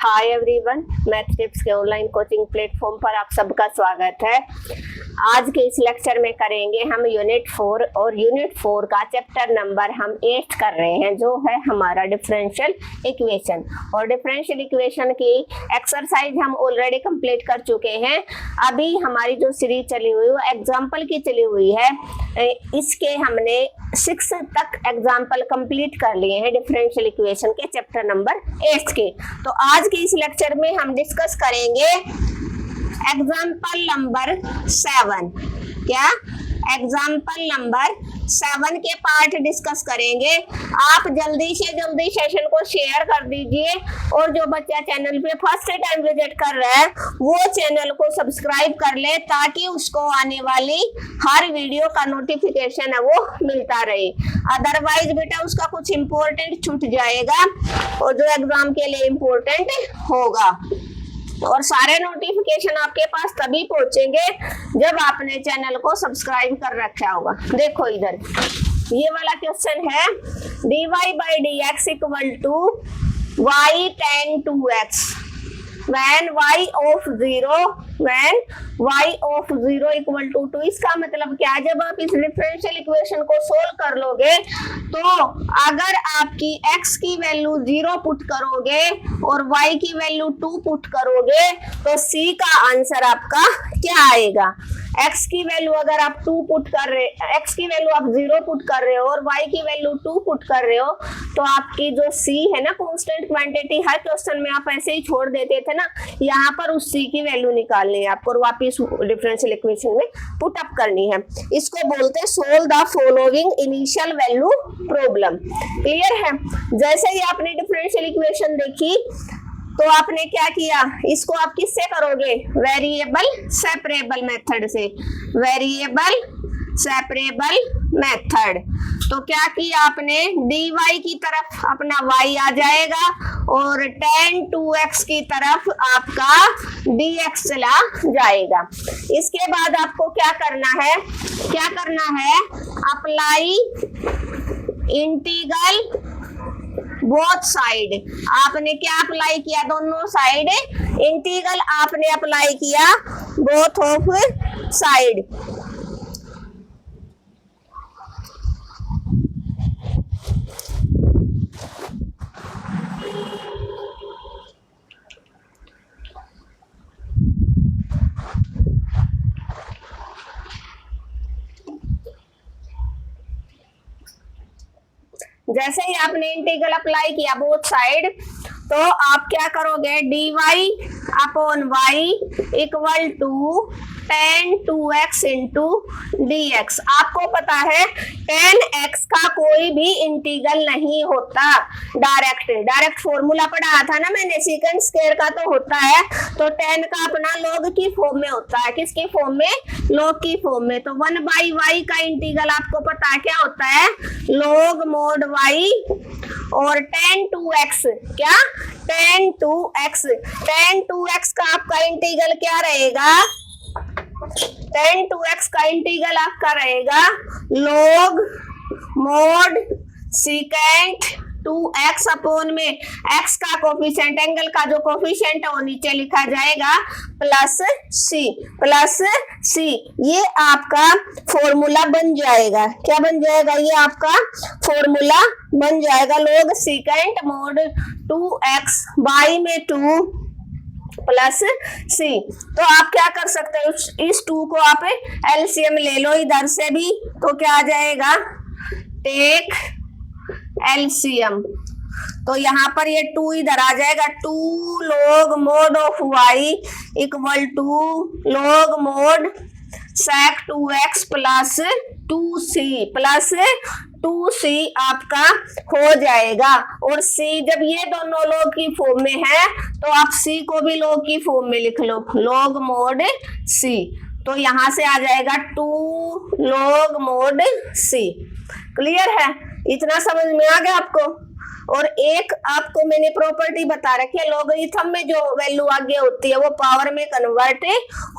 Hi everyone, math tips के online coaching platform पर आप सबका स्वागत है। आज के इस लेक्चर में करेंगे हम यूनिट 4 और यूनिट 4 का चैप्टर नंबर हम 8 कर रहे हैं, जो है हमारा डिफरेंशियल इक्वेशन। और डिफरेंशियल इक्वेशन की एक्सरसाइज हम ऑलरेडी कंप्लीट कर चुके हैं। अभी हमारी जो सीरीज चली हुई वो एग्जाम्पल की चली हुई है। इसके हमने 6 तक एग्जाम्पल कंप्लीट कर लिए हैं डिफरेंशियल इक्वेशन के चैप्टर नंबर 8 के। तो आज के इस लेक्चर में हम डिस्कस करेंगे एग्जाम्पल नंबर 7। क्या? एग्जाम्पल नंबर 7 के पार्ट डिस्कस करेंगे। आप जल्दी से जल्दी सेशन को शेयर कर दीजिए और जो बच्चा चैनल पे फर्स्ट टाइम विजिट कर रहा है वो चैनल को सब्सक्राइब कर ले, ताकि उसको आने वाली हर वीडियो का नोटिफिकेशन है वो मिलता रहे। अदरवाइज बेटा उसका कुछ इम्पोर्टेंट छूट जाएगा और जो एग्जाम के लिए इम्पोर्टेंट होगा। और सारे नोटिफिकेशन आपके पास तभी पहुंचेंगे जब आपने चैनल को सब्सक्राइब कर रखा होगा। देखो इधर ये वाला क्वेश्चन है, dy by dx equal to y tan 2x when y of 0 equal to 2। इसका मतलब क्या? जब आप इस डिफरेंशियल इक्वेशन को सोल्व कर लोगे तो अगर आपकी x की वैल्यू 0 पुट करोगे और y की वैल्यू 2 पुट करोगे तो c का आंसर आपका क्या आएगा? x की वैल्यू अगर आप 2 पुट कर रहे, x की वैल्यू आप 0 पुट कर रहे हो और y की वैल्यू 2 पुट कर रहे हो तो आपकी जो c है ना, कांस्टेंट क्वांटिटी, हर क्वेश्चन में आप ऐसे ही छोड़ देते थे ना, यहाँ पर उस c की वैल्यू निकालनी है आपको और वापिस डिफरेंशियल इक्वेशन में पुट अप करनी है। इसको बोलते हैं solve the following initial value problem. Clear है? जैसे ही आपने डिफरेंशियल इक्वेशन देखी तो आपने क्या किया, इसको आप किससे करोगे? वेरिएबल सेपरेबल मेथड से। Variable separable method. तो क्या किया आपने, dy की तरफ अपना y आ जाएगा और tan 2x की तरफ आपका dx चला जाएगा। इसके बाद आपको क्या करना है? क्या करना है? Apply integral both side. आपने क्या अप्लाई किया? दोनों साइड इंटीग्रल आपने अप्लाई किया बोथ ऑफ साइड। जैसे ही आपने इंटीग्रल अप्लाई किया बोथ साइड तो आप क्या करोगे? dy upon y equal to tan 2x into dx। आपको पता है tan x का कोई भी इंटीग्रल नहीं होता डायरेक्ट फॉर्मूला पढ़ा था ना मैंने, सेकंड स्क्वायर का तो होता है, तो tan का अपना log की फॉर्म में होता है। किसकी फॉर्म में? log की फॉर्म में। तो 1 बाई y का इंटीग्रल आपको पता है क्या होता है? log mod y और tan 2x। क्या? tan 2x का आपका इंटीग्रल क्या रहेगा? tan 2x का इंटीग्रल आपका रहेगा log mod secant 2x upon में x का कोफिशिएंट, एंगल का जो कोफिशिएंट है वो नीचे लिखा जाएगा प्लस c। ये आपका फॉर्मूला बन जाएगा। क्या बन जाएगा? ये आपका फॉर्मूला बन जाएगा log secant mod 2x by में 2 प्लस c। तो आप क्या कर सकते हो, इस 2 को आप एलसीएम ले लो इधर से भी, तो क्या आ जाएगा? Take LCM. तो यहाँ पर ये 2 इधर आ जाएगा, 2 log mod of y equal to log mod sec 2x plus 2c आपका हो जाएगा। और c जब ये दोनों log की फॉर्म में है तो आप c को भी log की फॉर्म में लिख लो, log mod c। तो यहां से आ जाएगा 2 log mod c। क्लियर है? इतना समझ में आ गया आपको? और एक आपको मैंने प्रॉपर्टी बता रखी है, लॉगरिथम में जो वैल्यू आगे होती है वो पावर में कन्वर्ट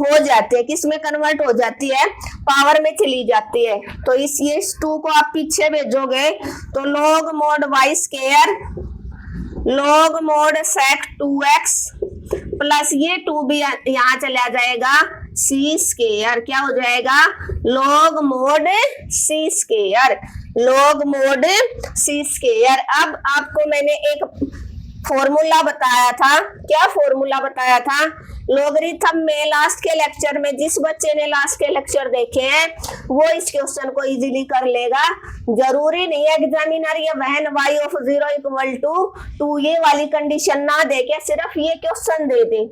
हो जाती है। किस में कन्वर्ट हो जाती है? पावर में चली जाती है। तो इस 2 को आप पीछे भेजोगे तो log mod y square log mod sec 2x plus ये 2 भी यहाँ चला जाएगा c स्केयर, क्या हो जाएगा log mod c square, log mod c square. अब आपको मैंने एक फॉर्मूला बताया था, क्या फॉर्मूला बताया था लॉगरिथम में? लास्ट के लेक्चर में जिस बच्चे ने लास्ट के लेक्चर देखे हैं वो इस क्वेश्चन को इजीली कर लेगा। जरूरी नहीं है एग्जामिनर ये वहन y ऑफ 0 इक्वल टू 2 ये वाली कंडीशन ना देके सिर्फ ये क्वेश्चन दे दे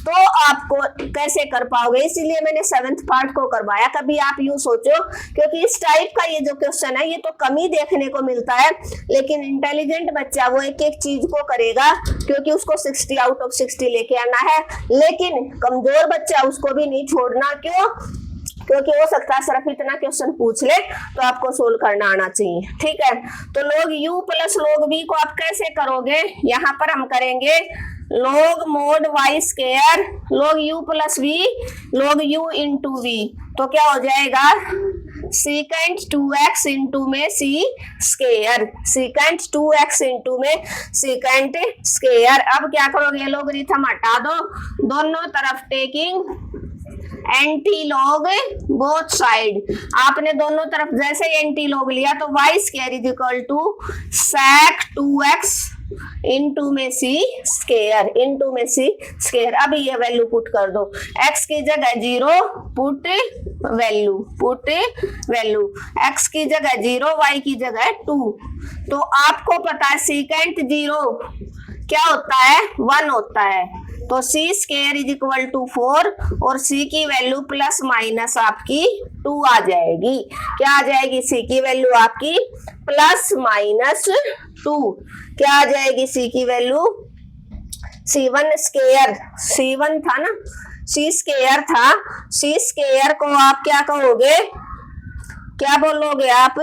तो आपको कैसे कर पाओगे, इसीलिए मैंने 7th पार्ट को करवाया। कभी आप यूं सोचो, क्योंकि इस टाइप का ये जो क्वेश्चन है ये तो कम ही देखने को मिलता है, लेकिन इंटेलिजेंट बच्चा वो एक एक चीज को करेगा क्योंकि उसको 60 आउट ऑफ 60 लेके आना है। लेकिन कमजोर बच्चा उसको भी नहीं छोड़ना, क्यों? क्योंकि हो सकता है सिर्फ इतना क्वेश्चन पूछ ले तो आपको सोल्व करना आना चाहिए, ठीक है। तो log u plus log v को आप कैसे करोगे? यहाँ पर हम करेंगे log mod y square log u plus v log u into v, तो क्या हो जाएगा secant 2x इंटू में c square, secant 2x into में secant स्केयर। अब क्या करोगे लॉगरिथम हटा दो, दोनों तरफ taking anti log both side, आपने दोनों तरफ जैसे एंटी लॉग लिया तो y square is equal to sec 2x into में c स्केयर, इंटू में c स्केयर। अब ये वैल्यू पुट कर दो, x की जगह 0 पुट वैल्यू, x की जगह 0 y की जगह 2। तो आपको पता है secant 0 क्या होता है 1 होता है, तो c square is equal to 4 और c की वैल्यू प्लस माइनस आपकी 2 आ जाएगी। क्या आ जाएगी? c की वैल्यू आपकी प्लस माइनस 2। क्या आ जाएगी c की वैल्यू? c1 स्केयर, c1 था ना, c स्केयर था, c स्केयर को आप क्या कहोगे, क्या बोलोगे आप?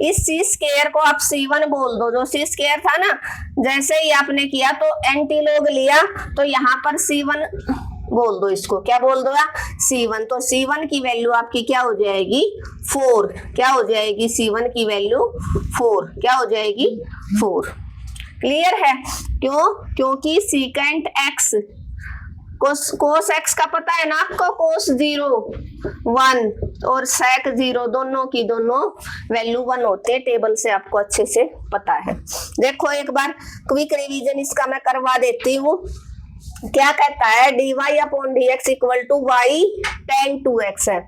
इस c स्केयर को आप c1 बोल दो, जो c स्केयर था ना, जैसे ही आपने किया तो एंटी लॉग लिया तो यहाँ पर c1 बोल दो, इसको क्या बोल दो c1। तो c1 की वैल्यू आपकी क्या हो जाएगी 4, क्या हो जाएगी c1 की वैल्यू 4, क्या हो जाएगी 4। क्लियर है? क्यों? क्योंकि secant x कोस x का पता है ना आपको, कोस 0 1 और sec 0 दोनों की दोनों वैल्यू 1 होते हैं, टेबल से आपको अच्छे से पता है। देखो एक बार क्विक रिवीजन इसका मैं करवा देती हूँ। क्या कहता है dy upon dx equal to y tan 2x है।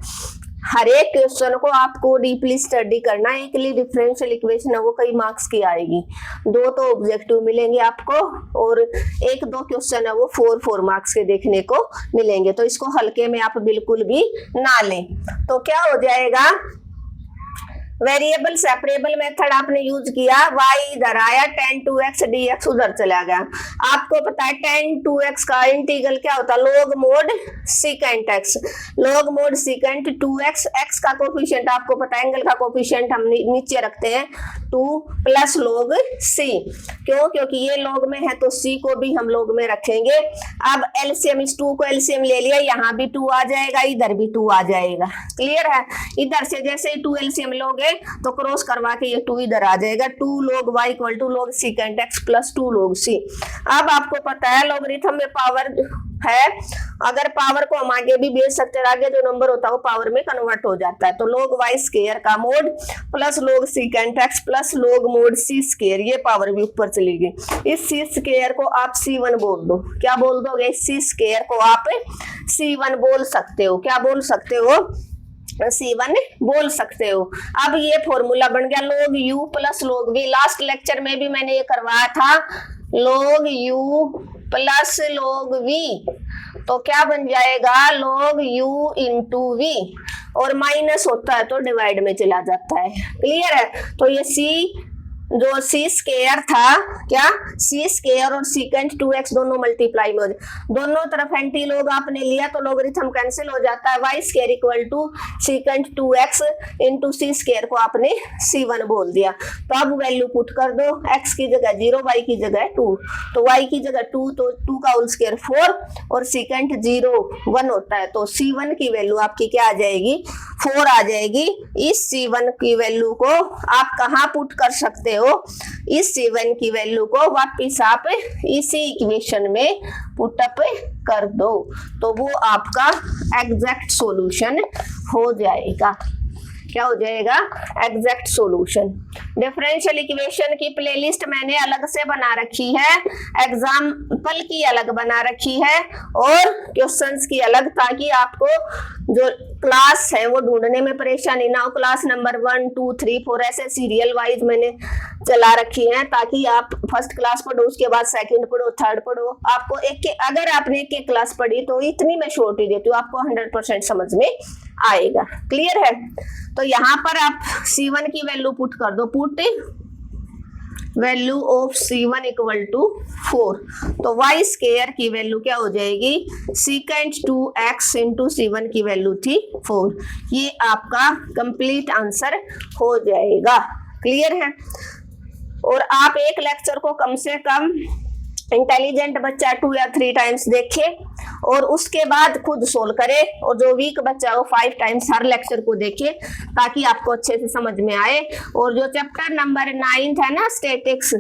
हर एक क्वेश्चन को आपको डीपली स्टडी करना है। एक लिए डिफरेंशियल इक्वेशन है वो कई मार्क्स की आएगी, 2 तो ऑब्जेक्टिव मिलेंगे आपको और 1-2 क्वेश्चन है वो 4 मार्क्स के देखने को मिलेंगे, तो इसको हल्के में आप बिल्कुल भी ना लें। तो क्या हो जाएगा, वेरिएबल सेपरेबल मेथड आपने यूज किया, y इधर आया tan 2x dx उधर चला गया। आपको पता है tan 2x का इंटीग्रल क्या होता है log mod secant x, log mod secant 2x, x का कोफिशिएंट आपको पता है, एंगल का कोफिशिएंट हम नीचे रखते हैं 2 प्लस log c, क्यों? क्योंकि ये log में है तो c को भी हम log में रखेंगे। अब एलसीएम, इस 2 को एलसीएम ले लिया, यहाँ भी 2 आ जाएगा, इधर भी 2 आ जाएगा। क्लियर है? इधर से जैसे ही 2 एलसीएम लोगे तो क्रॉस करवा के ये 2 इधर आ जाएगा, 2 log y equal to log secant x plus 2 log c। अब आपको पता है लॉगरिथम में पावर है, अगर पावर को हम आगे भी भेज सकते हैं, आगे जो नंबर होता है वो पावर में कन्वर्ट हो जाता है। तो log y स्क्वायर का mode plus log secant x plus log mod c square, ये पावर भी ऊपर चली गई। इस c स्क्वायर को आप c1 बोल दो, क्या बोल दोगे? c स्क्वायर को आप c1 बोल सकते हो, क्या बोल सकते हो? c1 बोल सकते हो। अब ये फॉर्मूला बन गया log u plus log v। Last lecture में भी मैंने ये करवाया था log u plus log v, तो क्या बन जाएगा log u इंटू v, और माइनस होता है तो डिवाइड में चला जाता है। क्लियर है? तो ये c जो c स्क्वायर था, क्या c स्क्वायर और secant 2x दोनों मल्टीप्लाई में हो जाए, दोनों तरफ एंटी लॉग आपने लिया तो लॉगरिथम कैंसिल हो जाता है, y square equal to secant 2x into c square को आपने c1 बोल दिया। तो अब वैल्यू पुट कर दो, x की जगह 0, y की जगह 2, तो y की जगह 2 तो 2 का होल स्क्वायर 4 और secant 0 1 होता है, तो c1 की वैल्यू आपकी क्या आ जाएगी 4 आ जाएगी। इस c1 की वैल्यू को आप कहाँ पुट कर सकते हो? दो, इस C1 की वैल्यू को वापिस आप इसी इक्वेशन में पुटअप कर दो, तो वो आपका एग्जैक्ट सॉल्यूशन हो जाएगा। क्या हो जाएगा? Exact solution. डिफरेंशियल इक्वेशन की प्लेलिस्ट मैंने अलग से बना रखी है, एग्जाम्पल की अलग बना रखी है और क्वेश्चंस की अलग, ताकि आपको जो क्लास है वो ढूंढने में परेशानी ना हो। क्लास नंबर 1, 2, 3, 4 ऐसे सीरियल वाइज मैंने चला रखी है, ताकि आप फर्स्ट क्लास पढ़ो, उसके बाद सेकंड पढ़ो, थर्ड पढ़ो। आपको अगर आपने एक क्लास पढ़ी तो इतनी मैं शॉर्ट ही देती हूँ, आपको 100% समझ में आएगा। क्लियर है? तो यहाँ पर आप C1 की वैल्यू पुट कर दो, put value of C1 equal to 4, तो y स्क्वायर की वैल्यू क्या हो जाएगी? सीकेंट 2x इंटू C1 की वैल्यू थी 4। ये आपका कंप्लीट आंसर हो जाएगा। क्लियर है? और आप एक लेक्चर को कम से कम इंटेलिजेंट बच्चा 2 या 3 टाइम्स देखे और उसके बाद खुद सोल्व करे, और जो वीक बच्चा हो 5 टाइम्स हर लेक्चर को देखे, ताकि आपको अच्छे से समझ में आए। और जो चैप्टर नंबर 9 है ना स्टैटिक्स,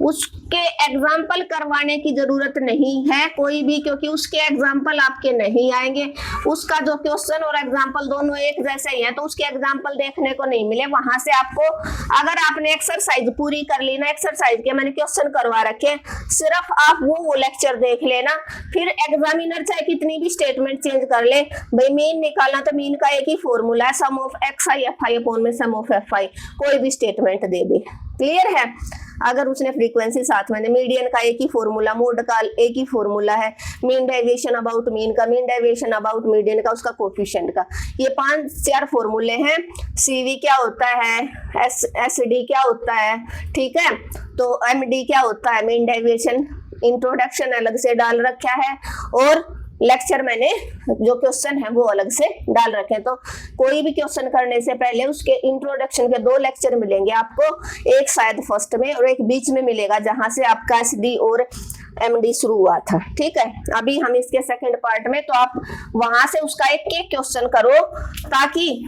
उसके एग्जाम्पल करवाने की जरूरत नहीं है कोई भी, क्योंकि उसके एग्जाम्पल आपके नहीं आएंगे। उसका जो क्वेश्चन और एग्जाम्पल दोनों एक जैसे ही है, तो उसके एग्जाम्पल देखने को नहीं मिले। वहां से आपको, अगर आपने एक्सरसाइज पूरी कर ली ना, एक्सरसाइज के मैंने क्वेश्चन करवा रखे, सिर्फ आप वो लेक्चर देख लेना, फिर एग्जामिनर चाहे कितनी भी स्टेटमेंट चेंज कर ले, भाई मीन निकालना तो मीन का एक ही फॉर्मूला है, sum of x i f i upon में सम ऑफ एफ आई, कोई भी स्टेटमेंट दे दे। क्लियर है? अगर उसने फ्रीक्वेंसी साथ में, मीडियन का एक ही फॉर्मूला, मोड का एक ही फॉर्मूला है, मीन डेविएशन अबाउट मीन का, मीन डेविएशन अबाउट मीडियन का, उसका कोफिशिएंट का, ये 5-4 फॉर्मूले हैं। सीवी क्या होता है, एसडी क्या होता है, ठीक है, तो एमडी क्या होता है, मीन डेविएशन, इंट्रोडक्शन अलग से डाल रखा है, और लेक्चर मैंने जो क्वेश्चन है वो अलग से डाल रखे हैं। तो कोई भी क्वेश्चन करने से पहले उसके इंट्रोडक्शन के 2 लेक्चर मिलेंगे आपको, एक शायद फर्स्ट में और एक बीच में मिलेगा, जहां से आपका एसडी और एमडी शुरू हुआ था। ठीक है, अभी हम इसके सेकंड पार्ट में, तो आप वहां से उसका एक एक क्वेश्चन करो, ताकि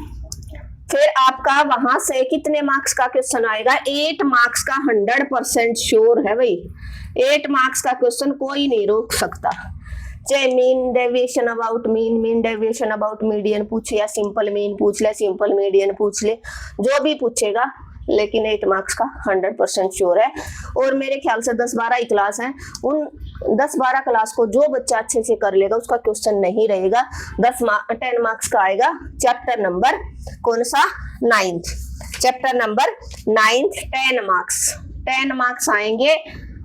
फिर आपका वहां से कितने मार्क्स का क्वेश्चन आएगा? 8 मार्क्स का 100% श्योर है भाई। 8 मार्क्स का क्वेश्चन कोई नहीं रोक सकता, चाहे mean deviation about mean, mean deviation about median पूछे, या सिंपल मीन पूछ ले, सिंपल मीडियन पूछ ले, जो भी पूछेगा, लेकिन 8 मार्क्स का 100% श्योर है। और मेरे ख्याल से 10-12 ही क्लास हैं, उन 10-12 क्लास को जो बच्चा अच्छे से कर लेगा उसका क्वेश्चन नहीं रहेगा। 10 मार्क्स का आएगा चैप्टर नंबर कौन सा? 9th, chapter number 9th, 10 marks आएंगे,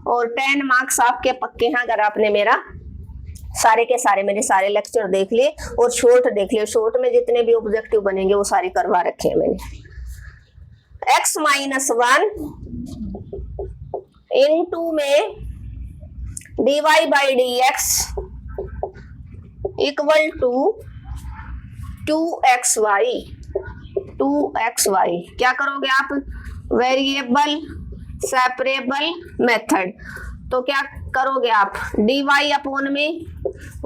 और 10 मार्क्स आपके पक्के हैं अगर आपने मेरा सारे के सारे मेरे सारे लेक्चर देख लिए और शॉर्ट देख लिए। शॉर्ट में जितने भी ऑब्जेक्टिव बनेंगे वो सारे करवा रखे हैं मैंने। x-1 इनटू में dy by dx equal to 2xy। क्या करोगे आप? वेरिएबल सेपरेबल मेथड, तो क्या करोगे आप? dy अपॉन में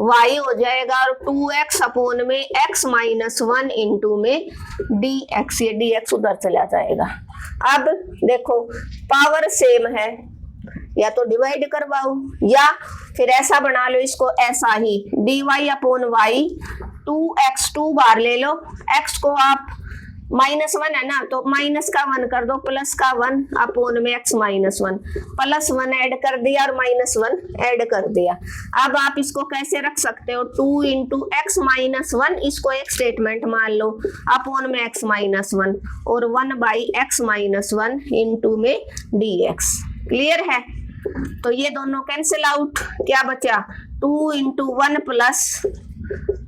y हो जाएगा, और 2x अपॉन में x-1 इंटू में dx, ये dx उधर चला जाएगा। अब देखो पावर सेम है, या तो डिवाइड करवाओ या फिर ऐसा बना लो इसको, ऐसा ही dy अपॉन y, 2x 2 बार ले लो, x को आप -1 है ना, तो माइनस का 1 कर दो, प्लस का 1 अपॉन में x-1, प्लस 1 ऐड कर दिया और -1 ऐड कर दिया। अब आप इसको कैसे रख सकते हो? 2 इंटू x-1, इसको एक स्टेटमेंट मान लो, अपॉन में x-1, और 1 बाई x-1 इंटू में dx। क्लियर है? तो ये दोनों कैंसिल आउट, क्या बचा? 2 into 1 plus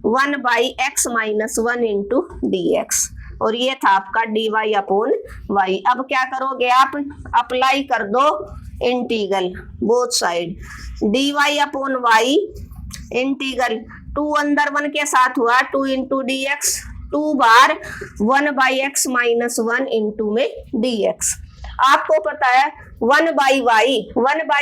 1 by x-1 into dx, और ये था आपका dy अपॉन y। अब क्या करोगे आप? अप्लाई कर दो integral both side, dy upon y integral 2 अंदर 1 के साथ हुआ, 2 into dx, 2 bar 1 by x-1 into में dx। आपको पता है 1 बाई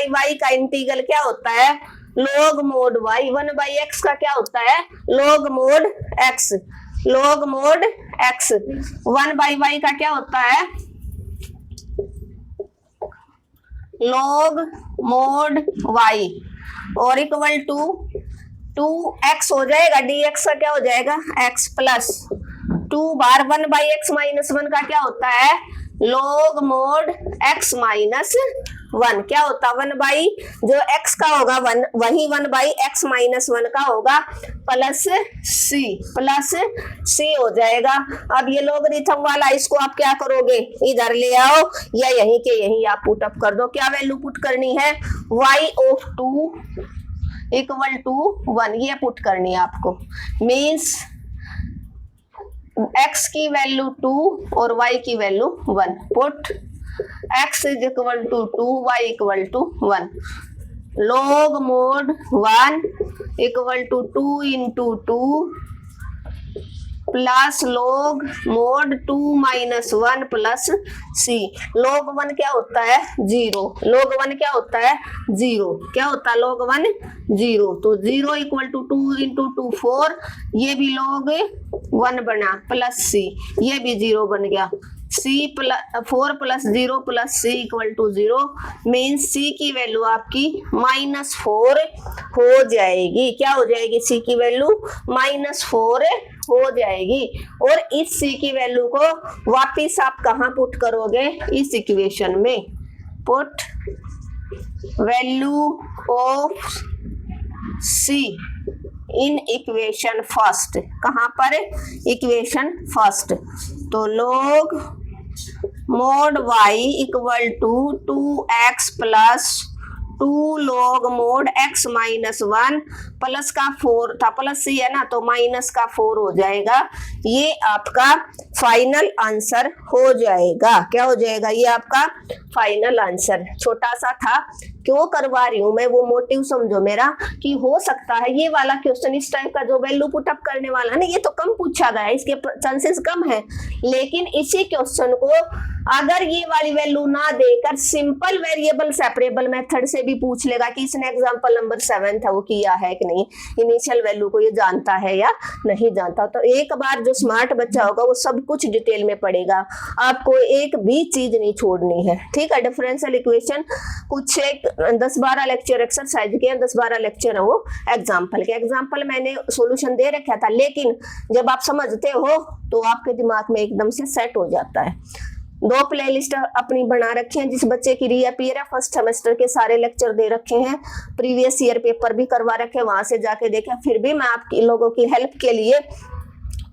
y का इंटीग्रल क्या होता है? log mod y। 1 by x का क्या होता है? log mod x। 1 by y का क्या होता है? log mod y और इक्वल टू 2x हो जाएगा, dx का क्या हो जाएगा x प्लस 2 बार 1/x माइनस 1 का क्या होता है log mod x माइनस 1 क्या होता है 1 जो x का होगा 1 वही 1/x माइनस 1 का होगा प्लस c हो जाएगा। अब ये लोगरिथम वाला इसको आप क्या करोगे इधर ले आओ या यहीं के यहीं आप पुट अप कर दो। क्या वैल्यू पुट करनी है y ऑफ 2 इक्वल टू 1 ये पुट करनी है आपको। मीन्स x की वैल्यू 2 और y की value 1 put x is equal to 2 y equal to 1 log mod 1 equal to 2 into 2 plus log mod 2 minus 1 plus c। log 1 क्या होता है 0, log 1 क्या होता है 0, क्या होता है log 1 0, तो 0 इक्वल टू 2 इंटू 2 4 ये भी log 1 बना प्लस c ये भी 0 बन गया। c plus 4 plus 0 plus c equal to 0 means c की वैल्यू आपकी -4 हो जाएगी। क्या हो जाएगी c की वैल्यू -4 हो जाएगी। और इस c की वैल्यू को वापिस आप कहाँ पुट करोगे इस इक्वेशन में। Put value of c in equation first, कहाँ पर इक्वेशन फर्स्ट, तो log mod y equal to 2x plus 2 log mod x minus 1 plus का 4 था प्लस c है ना तो माइनस का 4 हो जाएगा। ये आपका फाइनल आंसर हो जाएगा। क्या हो जाएगा ये आपका फाइनल आंसर। छोटा सा था क्यों करवा रही हूं मैं वो मोटिव समझो मेरा कि हो सकता है ये वाला क्वेश्चन इस टाइप का जो वैल्यू पुट अप करने वाला है ना ये तो कम पूछा गया है इसके चांसेस कम है, लेकिन इसी क्वेश्चन को अगर ये वाली वैल्यू ना देकर सिंपल वेरिएबल सेपरेबल मेथड से भी पूछ लेगा कि इसने एग्जांपल नंबर 7 था वो किया है कि नहीं, इनिशियल वैल्यू को ये जानता है या नहीं जानता। तो एक बार जो स्मार्ट बच्चा होगा वो सब कुछ डिटेल में पढ़ेगा, आपको एक भी चीज नहीं छोड़नी है। ठीक है, डिफरेंशियल इक्वेशन कुछ एक 10-12 लेक्चर एक्सरसाइज के 10-12 लेक्चर है वो एग्जाम्पल के। एग्जाम्पल मैंने सोल्यूशन दे रखा था लेकिन जब आप समझते हो तो आपके दिमाग में एकदम से सेट हो जाता है। 2 प्लेलिस्ट अपनी बना रखी हैं, जिस बच्चे की रीअपीयर है फर्स्ट सेमेस्टर के सारे लेक्चर दे रखे हैं, प्रीवियस ईयर पेपर भी करवा रखे, वहां से जाके देखें। फिर भी मैं आपके लोगों की हेल्प के लिए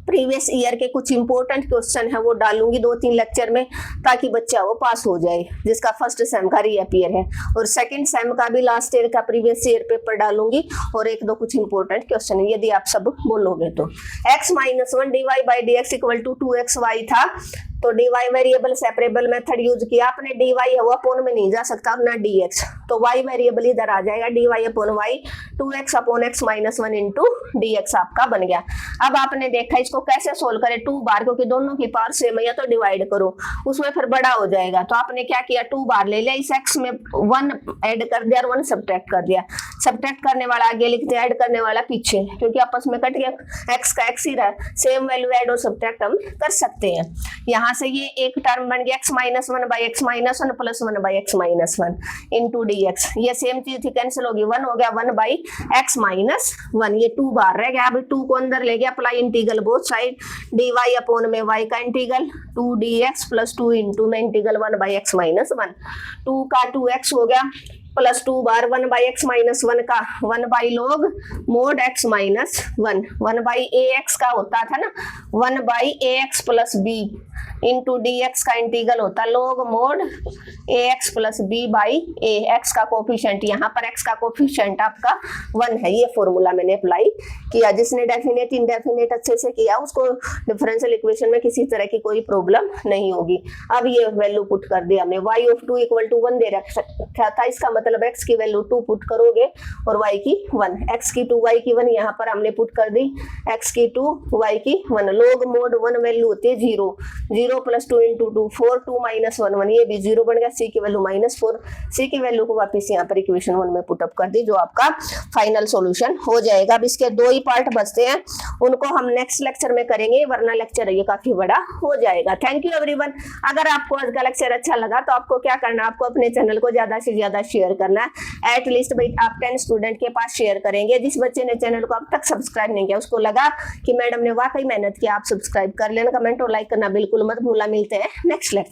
प्रीवियस ईयर के कुछ इंपॉर्टेंट क्वेश्चन है वो डालूंगी 2-3 लेक्चर में ताकि बच्चा वो पास हो जाए जिसका फर्स्ट सेम का रीअपीयर है, और सेकंड सेम का भी लास्ट ईयर का प्रीवियस ईयर पेपर डालूंगी और 1-2 कुछ इंपॉर्टेंट क्वेश्चन है यदि आप सब बोलोगे तो। x minus 1 dy by D X equal to 2xy था तो dy variable separable method use किया आपने, dy है वो अपोन में नहीं जा सकता ना dx, तो y वेरिएबल इधर आ जाएगा dy upon y 2x upon x minus 1 into dx आपका बन गया। अब आपने देखा इसको कैसे सोल्व करें 2 बार, क्योंकि दोनों की पावर सेम है या तो डिवाइड करो उसमें फिर बड़ा हो जाएगा। तो आपने क्या किया 2 बार ले लिया, इस x में 1 ऐड कर दिया और 1 सब्ट्रैक्ट कर दिया। सब्ट्रैक्ट करने वाला आगे लिख दिया, ऐड करने वाला पीछे, क्योंकि आपस में कट गया x का x ही रहा, सेम वैल्यू ऐड और सब्ट्रैक्ट हम कर सकते हैं। यहाँ से ये एक टर्म बन गया x minus 1 by x minus 1 plus 1 by x minus 1 into dx, ये सेम चीज थी कैंसिल होगी, 1 हो गया 1 बाई x माइनस 1, ये 2 बार रह गया। अभी 2 को अंदर ले गया, apply integral both side, dy upon में y का इंटीग्रल 2 dx प्लस 2 इंटू में इंटीग्रल 1 बाई x माइनस 1, 2 का 2x हो गया plus 2 bar 1 by x minus 1 का 1 by log mod x minus 1, 1 by ax का होता था ना 1 by ax plus b into dx का इंटीग्रल होता log mod ax plus b by a, x का कोफिशिएंट, यहाँ पर x का कोफिशिएंट आपका 1 है। ये फॉर्मूला मैंने अप्लाई किया, जिसने डेफिनेट इनडेफिनेट अच्छे से किया उसको डिफरेंशियल इक्वेशन में किसी तरह की कोई प्रॉब्लम नहीं होगी। अब ये वैल्यू पुट कर दिया हमने, y ऑफ 2 इक्वल टू 1 दे रखा था, इसका मतलब मतलब x की वैल्यू 2 पुट करोगे और y की 1, x की 2 y की 1 यहाँ पर हमने पुट कर दी, x की 2 y की 1, log mod 1 वैल्यू होती है 0, 0 + 2 × 2 4, 2 - 1 1, ये भी 0 बन गया, c की वैल्यू -4, c की वैल्यू को वापस यहाँ पर इक्वेशन 1 में पुटअप कर दी, जो आपका फाइनल सॉल्यूशन हो जाएगा। अब इसके 2 ही पार्ट बचते हैं, उनको हम नेक्स्ट लेक्चर में करेंगे, वरना लेक्चर ये काफी बड़ा हो जाएगा। Thank you everyone. अगर आपको आज का लेक्चर अच्छा लगा तो आपको क्या करना है, आपको अपने चैनल को ज्यादा से ज्यादा शेयर करना है। एटलीस्ट भाई आप 10 स्टूडेंट के पास शेयर करेंगे। जिस बच्चे ने चैनल को अब तक सब्सक्राइब नहीं किया, उसको लगा कि मैडम ने वाकई मेहनत की, आप सब्सक्राइब कर लेना। कमेंट और लाइक करना बिल्कुल मत भूलना। मिलते हैं नेक्स्ट लेक्चर।